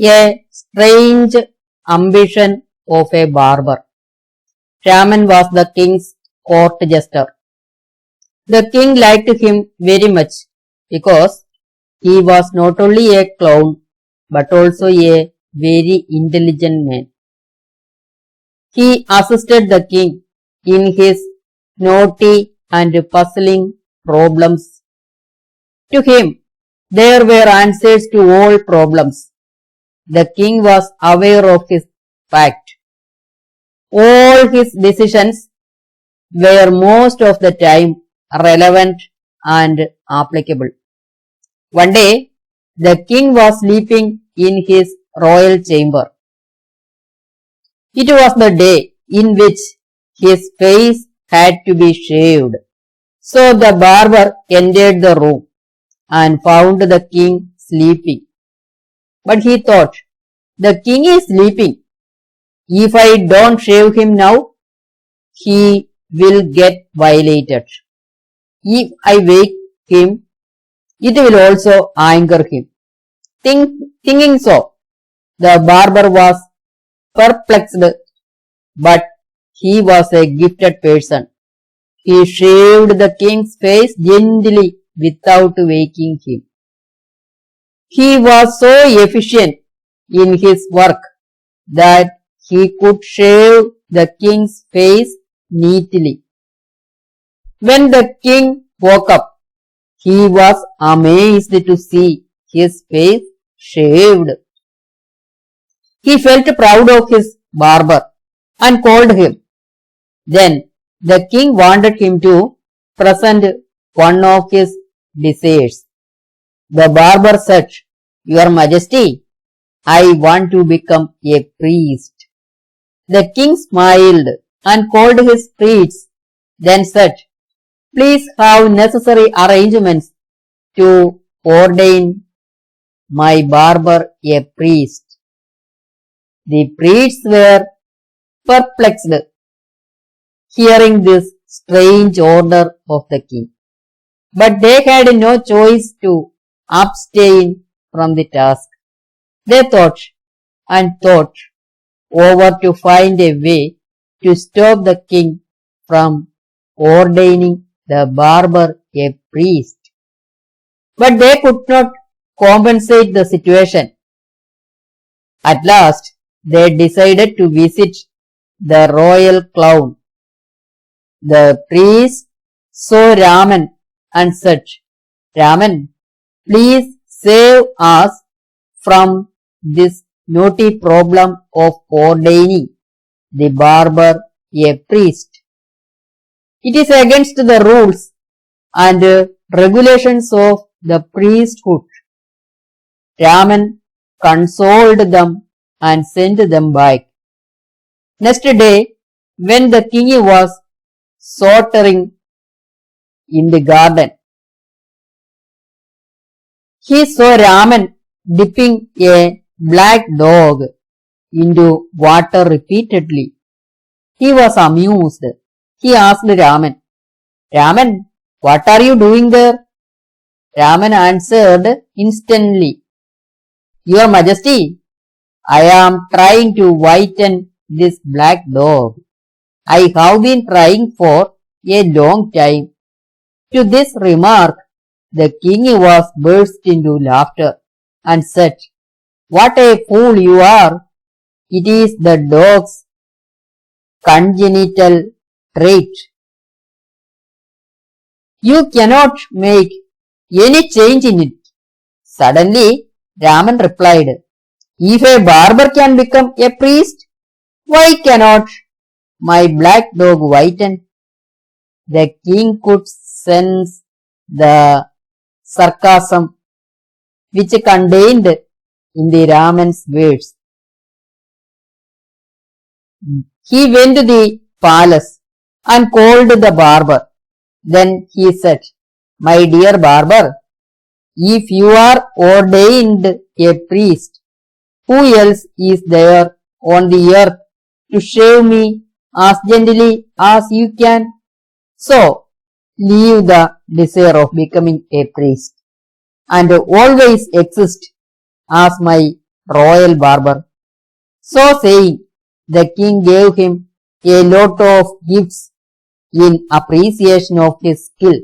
A strange ambition of a barber. Raman was the king's court jester. The king liked him very much because he was not only a clown but also a very intelligent man. He assisted the king in his knotty and puzzling problems. To him, there were answers to all problems. The king was aware of his fact. All his decisions were most of the time relevant and applicable. One day, the king was sleeping in his royal chamber. It was the day in which his face had to be shaved. So the barber entered the room and found the king sleeping. But he thought, the king is sleeping. If I don't shave him now, he will get violated. If I wake him, it will also anger him. Thinking so, the barber was perplexed, but he was a gifted person. He shaved the king's face gently without waking him. He was so efficient in his work that he could shave the king's face neatly. When the king woke up, he was amazed to see his face shaved. He felt proud of his barber and called him. Then the king wanted him to present one of his desires. The barber said, Your Majesty, I want to become a priest. The king smiled and called his priests, then said, Please have necessary arrangements to ordain my barber a priest. The priests were perplexed, hearing this strange order of the king. But they had no choice to abstain from the task. They thought and thought over to find a way to stop the king from ordaining the barber a priest. But they could not compensate the situation. At last, they decided to visit the royal clown. The priest saw Raman and said, Raman, please save us from this knotty problem of ordaining the barber a priest. It is against the rules and regulations of the priesthood. Raman consoled them and sent them back. Next day, when the king was sauntering in the garden, he saw Raman dipping a black dog into water repeatedly. He was amused. He asked Raman, Raman, what are you doing there? Raman answered instantly, Your Majesty, I am trying to whiten this black dog. I have been trying for a long time. To this remark, the king was burst into laughter and said, What a fool you are! It is the dog's congenital trait. You cannot make any change in it. Suddenly, Raman replied, If a barber can become a priest, why cannot my black dog whiten? The king could sense the sarcasm which contained in the Raman's words. He went to the palace and called the barber. Then he said, My dear barber, if you are ordained a priest, who else is there on the earth to shave me as gently as you can? So, leave the desire of becoming a priest and always exist as my royal barber. So saying, the king gave him a lot of gifts in appreciation of his skill.